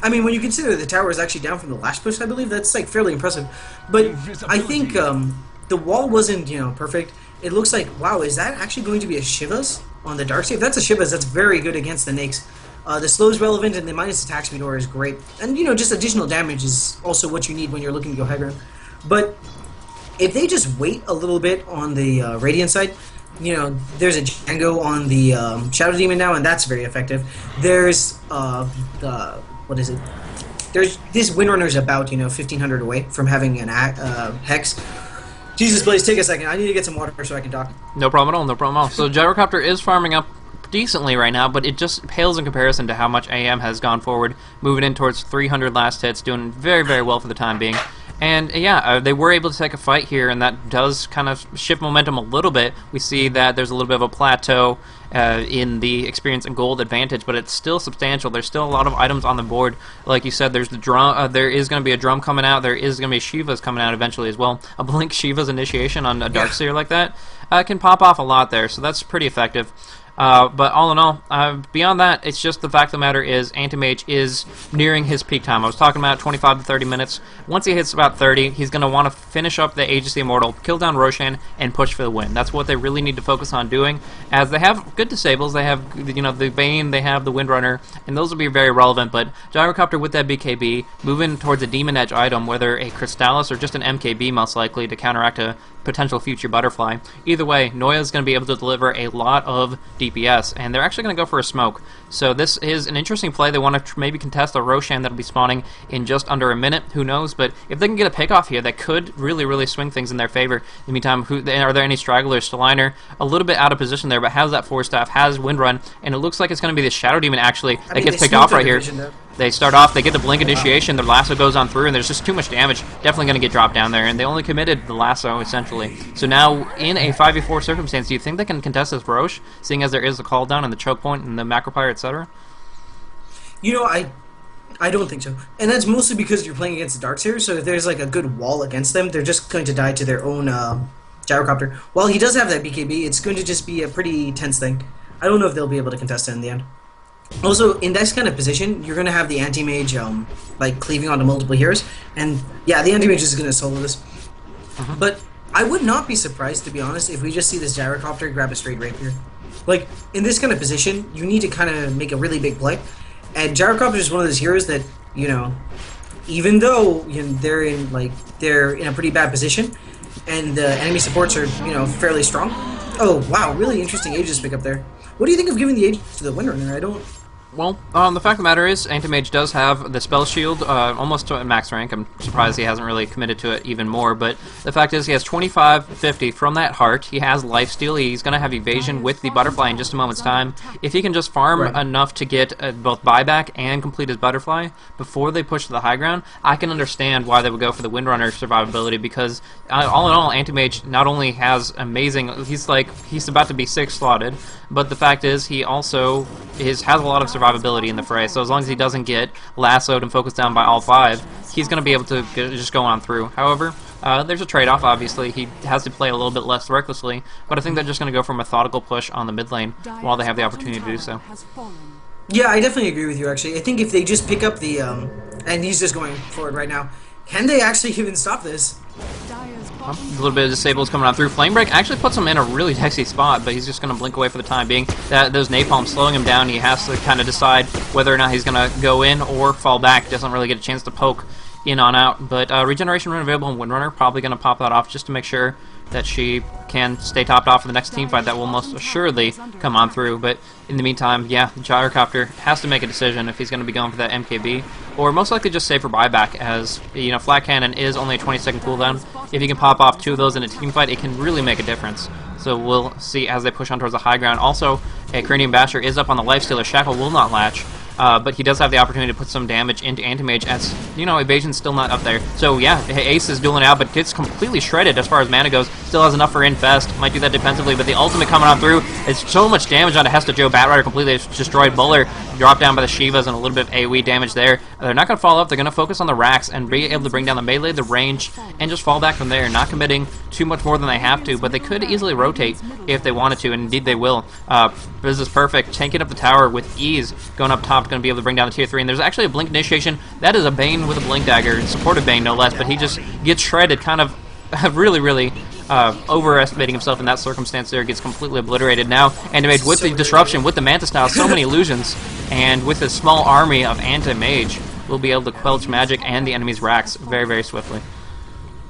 I mean, when you consider the tower is actually down from the last push, I believe, that's, like, fairly impressive. But I think the wall wasn't, you know, perfect. It looks like, wow, is that actually going to be a Shivas on the Darkseer? If that's a Shivas, that's very good against the Nakes. The slow is relevant, and the minus attack speed aura is great. And, you know, just additional damage is also what you need when you're looking to go high ground. But if they just wait a little bit on the Radiant side, you know, there's a Django on the Shadow Demon now, and that's very effective. There's, what is it? There's, this Windrunner's about, you know, 1,500 away from having an Hex. Jesus, Blaze, take a second. I need to get some water so I can talk. No problem at all, no problem at all. So Gyrocopter is farming up decently right now, but it just pales in comparison to how much AM has gone forward, moving in towards 300 last hits, doing very, very well for the time being. And yeah, they were able to take a fight here, and that does kind of shift momentum a little bit. We see that there's a little bit of a plateau in the experience and gold advantage, but it's still substantial. There's still a lot of items on the board. Like you said, there's the drum. There is going to be a drum coming out. There is going to be Shiva's coming out eventually as well. A Blink Shiva's initiation on a Darkseer like that can pop off a lot there, so that's pretty effective. But all in all, beyond that, it's just the fact of the matter is Anti-Mage is nearing his peak time. I was talking about 25 to 30 minutes. Once he hits about 30, he's going to want to finish up the Agency Immortal, kill down Roshan, and push for the win. That's what they really need to focus on doing, as they have good disables. They have, you know, the Bane, they have the Windrunner, and those will be very relevant. But Gyrocopter with that BKB, moving towards a Demon Edge item, whether a Crystallis or just an MKB most likely to counteract a potential future Butterfly. Either way, Noya's going to be able to deliver a lot of DPS, and they're actually going to go for a smoke. So this is an interesting play. They want to maybe contest a Roshan that'll be spawning in just under a minute. Who knows? But if they can get a pick off here, that could really, really swing things in their favor. In the meantime, are there any stragglers? Stellainer, a little bit out of position there, but has that 4-staff, has Windrun, and it looks like it's going to be the Shadow Demon actually that gets picked off right here. They start off, they get the Blink initiation, their lasso goes on through, and there's just too much damage. Definitely going to get dropped down there, and they only committed the lasso, essentially. So now, in a 5v4 circumstance, do you think they can contest this Roche, seeing as there is a call down and the choke point and the Macropyre, etc.? You know, I don't think so. And that's mostly because you're playing against the Darkseer, so if there's like a good wall against them, they're just going to die to their own Gyrocopter. While he does have that BKB, it's going to just be a pretty tense thing. I don't know if they'll be able to contest it in the end. Also, in this kind of position, you're going to have the Anti-Mage like cleaving onto multiple heroes, and yeah, the Anti-Mage is going to solo this. But I would not be surprised, to be honest, if we just see this Gyrocopter grab a straight Rapier. Like, in this kind of position, you need to kind of make a really big play, and Gyrocopter is one of those heroes that, you know, even though they're in a pretty bad position, and the enemy supports are, you know, fairly strong. Oh wow, really interesting Aegis pick up there. What do you think of giving the Aegis to the Windrunner? I don't. Well, the fact of the matter is, Anti-Mage does have the Spell Shield almost to max rank. I'm surprised he hasn't really committed to it even more, but the fact is he has 25-50 from that heart. He has Lifesteal. He's going to have Evasion with the Butterfly in just a moment's time. If he can just farm enough to get both buyback and complete his Butterfly before they push to the high ground, I can understand why they would go for the Windrunner survivability, because all in all, Anti-Mage not only has amazing, he's about to be 6 slotted, but the fact is he also has a lot of survivability in the fray, so as long as he doesn't get lassoed and focused down by all 5, he's going to be able to just go on through. However, There's a trade-off, obviously. He has to play a little bit less recklessly, but I think they're just going to go for a methodical push on the mid lane while they have the opportunity to do so. Yeah, I definitely agree with you, actually. I think if they just pick up the, and he's just going forward right now, can they actually even stop this? A little bit of disables coming on through. Flame Break actually puts him in a really dicey spot, but he's just going to blink away for the time being. Those napalms slowing him down. He has to kind of decide whether or not he's going to go in or fall back. Doesn't really get a chance to poke in on out, but regeneration rune available in Windrunner. Probably going to pop that off just to make sure that she can stay topped off for the next team fight that will most assuredly come on through. But in the meantime, yeah, Gyrocopter has to make a decision if he's going to be going for that MKB, or most likely just save for buyback, as, you know, Flat Cannon is only a 20-second cooldown. If you can pop off 2 of those in a team fight, it can really make a difference. So we'll see as they push on towards the high ground. Also, a Cranium Basher is up on the Lifestealer. Shackle will not latch. But he does have the opportunity to put some damage into Anti-Mage, as, you know, evasion's still not up there. So yeah, Ace is dueling out, but gets completely shredded as far as mana goes. Still has enough for Infest, might do that defensively, but the ultimate coming on through is so much damage onto Hesta Joe. Batrider completely destroyed. Buller dropped down by the Shivas and a little bit of AoE damage there. They're not going to follow up, they're going to focus on the racks and be able to bring down the melee, the range, and just fall back from there, not committing too much more than they have to, but they could easily rotate if they wanted to, and indeed they will. This is perfect, tanking up the tower with ease, going up top, going to be able to bring down the tier 3, and there's actually a Blink Initiation. That is a Bane with a Blink Dagger, supported Bane no less, but he just gets shredded, kind of really overestimating himself in that circumstance there, gets completely obliterated now. Anti-Mage with the disruption, with the Manta Style, so many illusions, and with a small army of Anti-Mage, will be able to quelch magic and the enemy's racks very swiftly.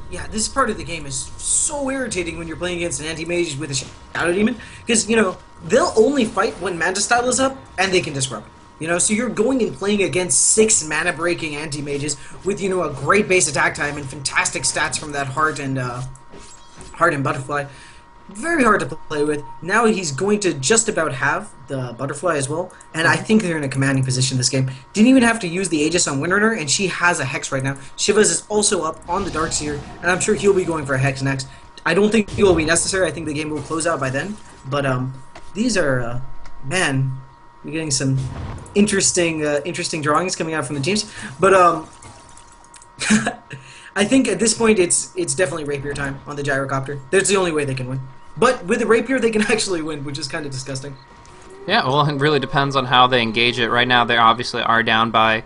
Yeah, this part of the game is so irritating when you're playing against an anti-mage with a Shadow Demon, because, you know, they'll only fight when Manta Style is up, and they can disrupt. You know, so you're going and playing against 6 mana-breaking anti-mages with, you know, a great base attack time and fantastic stats from that Heart and Butterfly. Very hard to play with. Now he's going to just about have the Butterfly as well, and I think they're in a commanding position this game. Didn't even have to use the Aegis on Windrunner, and she has a Hex right now. Shivas is also up on the Darkseer, and I'm sure he'll be going for a Hex next. I don't think it will be necessary. I think the game will close out by then. But these are, man, we're getting some interesting drawings coming out from the teams. But I think at this point it's definitely Rapier time on the Gyrocopter. That's the only way they can win. But with the Rapier, they can actually win, which is kind of disgusting. Yeah, well, it really depends on how they engage it. Right now, they obviously are down by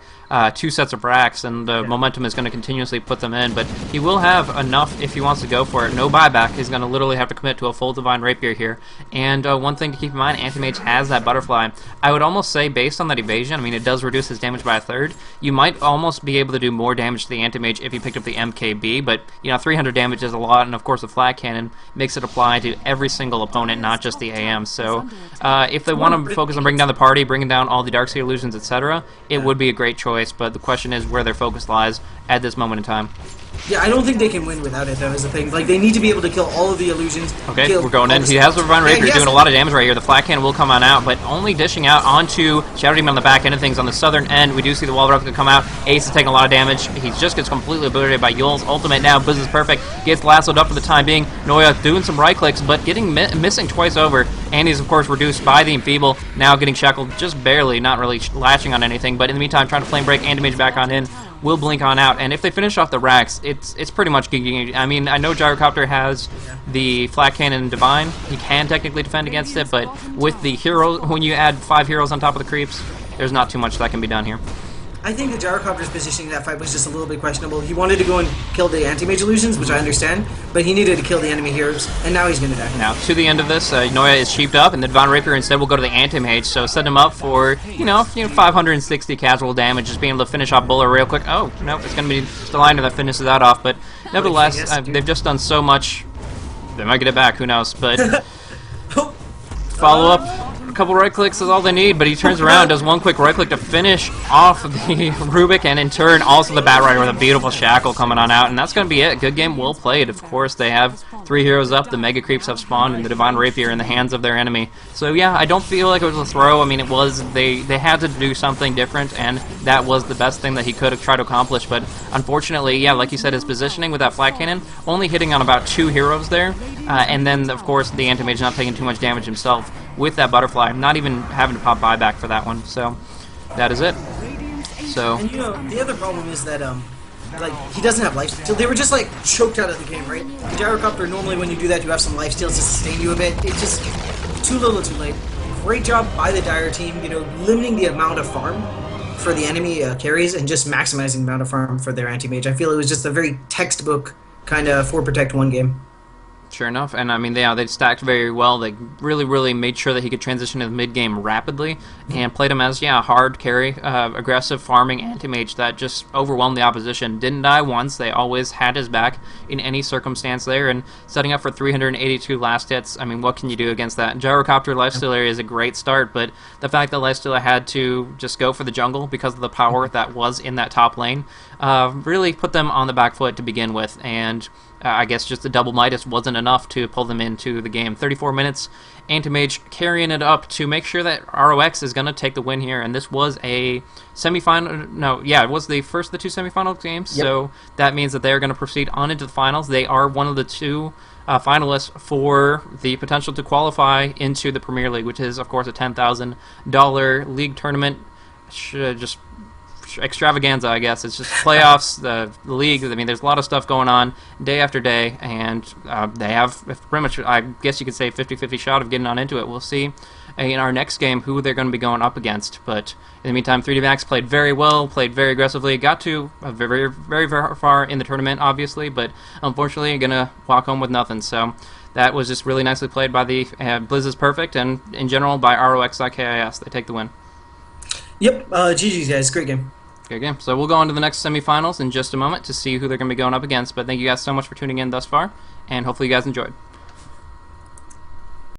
2 sets of racks, and the momentum is going to continuously put them in, but he will have enough if he wants to go for it. No buyback. He's going to literally have to commit to a full Divine Rapier here. And one thing to keep in mind, Anti-Mage has that Butterfly. I would almost say, based on that evasion, I mean, it does reduce his damage by 1/3. You might almost be able to do more damage to the Anti-Mage if you picked up the MKB, but, you know, 300 damage is a lot, and of course the Flat Cannon makes it apply to every single opponent, not just the AM. So if they want to focus on bringing down the party, bringing down all the Darkseer illusions, etc., it would be a great choice, but the question is where their focus lies at this moment in time. Yeah, I don't think they can win without it, though, is the thing. Like, they need to be able to kill all of the illusions. Okay, we're going in. He has the Divine Rapier doing a lot of damage right here. The Flat Cannon will come on out, but only dishing out onto Shadow Demon on the back end of things. On the southern end, we do see the Wall of Replica come out. Ace is taking a lot of damage. He just gets completely obliterated by Yul's ultimate now. Buzz is perfect. Gets lassoed up for the time being. Noya doing some right clicks, but getting missing twice over. And he's, of course, reduced by the Enfeeble. Now getting shackled just barely, not really latching on anything, but in the meantime, trying to Flame Break and Damage back on in. Will blink on out, and if they finish off the racks, it's pretty much gigging. I mean, I know Gyrocopter has the Flat Cannon and Divine. He can technically defend against it, but with the hero, when you add 5 heroes on top of the creeps, there's not too much that can be done here. I think the Gyrocopter's positioning in that fight was just a little bit questionable. He wanted to go and kill the anti-mage illusions, which I understand, but he needed to kill the enemy heroes, and now he's going to die. Now, to the end of this, Noya is sheeped up, and the Divine Rapier instead will go to the anti-mage, so set him up for, you know, 560 casual damage, just being able to finish off Buller real quick. Oh, no, it's going to be Stellander that finishes that off, but nevertheless, they've just done so much. They might get it back, who knows, but follow up. Couple right clicks is all they need, but he turns around, does one quick right click to finish off the Rubik, and in turn also the Batrider with a beautiful shackle coming on out, and that's going to be it. Good game, well played. Of course, they have 3 heroes up, the Mega Creeps have spawned, and the Divine Rapier in the hands of their enemy. So yeah, I don't feel like it was a throw. I mean, it was, they had to do something different, and that was the best thing that he could have tried to accomplish, but unfortunately, yeah, like you said, his positioning with that Flat Cannon, only hitting on about 2 heroes there, and then, of course, the Anti-Mage not taking too much damage himself with that Butterfly, not even having to pop buyback for that one. So that is it. So, and you know, the other problem is that like he doesn't have life steal. They were just like choked out of the game, right? The gyrocopter, normally when you do that, you have some life steals to sustain you a bit. It's just too little, too late. Great job by the Dire team, limiting the amount of farm for the enemy carries and just maximizing the amount of farm for their anti-mage. I feel it was just a very textbook kind of 4-protect-1 game. Sure enough, and I mean, they stacked very well. They really made sure that he could transition to the mid game rapidly, and played him as a hard carry, aggressive farming anti-mage that just overwhelmed the opposition. Didn't die once. They always had his back in any circumstance there, and setting up for 382 last hits. I mean, what can you do against that? Gyrocopter Lifestealer is a great start, but the fact that Lifestealer had to just go for the jungle because of the power that was in that top lane really put them on the back foot to begin with, and I guess just the double Midas wasn't enough to pull them into the game. 34 minutes, Anti-Mage carrying it up to make sure that RoX is going to take the win here, and this was a semifinal. No, yeah, it was the first of the two semifinal games, Yep. so that means that they're going to proceed on into the finals. They are one of the two finalists for the potential to qualify into the Premier League, which is, of course, a $10,000 league tournament. Just extravaganza, I guess. It's just playoffs, the league. I mean, there's a lot of stuff going on day after day, and they have pretty much, I guess you could say, 50-50 shot of getting on into it. We'll see in our next game who they're going to be going up against. But in the meantime, 3D Max played very well, played very aggressively, got to very far in the tournament, obviously, but unfortunately going to walk home with nothing. So that was just really nicely played by the Blizz is perfect, and in general by RoX.KIS. They take the win. Yep, GG's, guys. Great game. Good game. So we'll go on to the next semifinals in just a moment to see who they're going to be going up against. But thank you guys so much for tuning in thus far, and hopefully you guys enjoyed.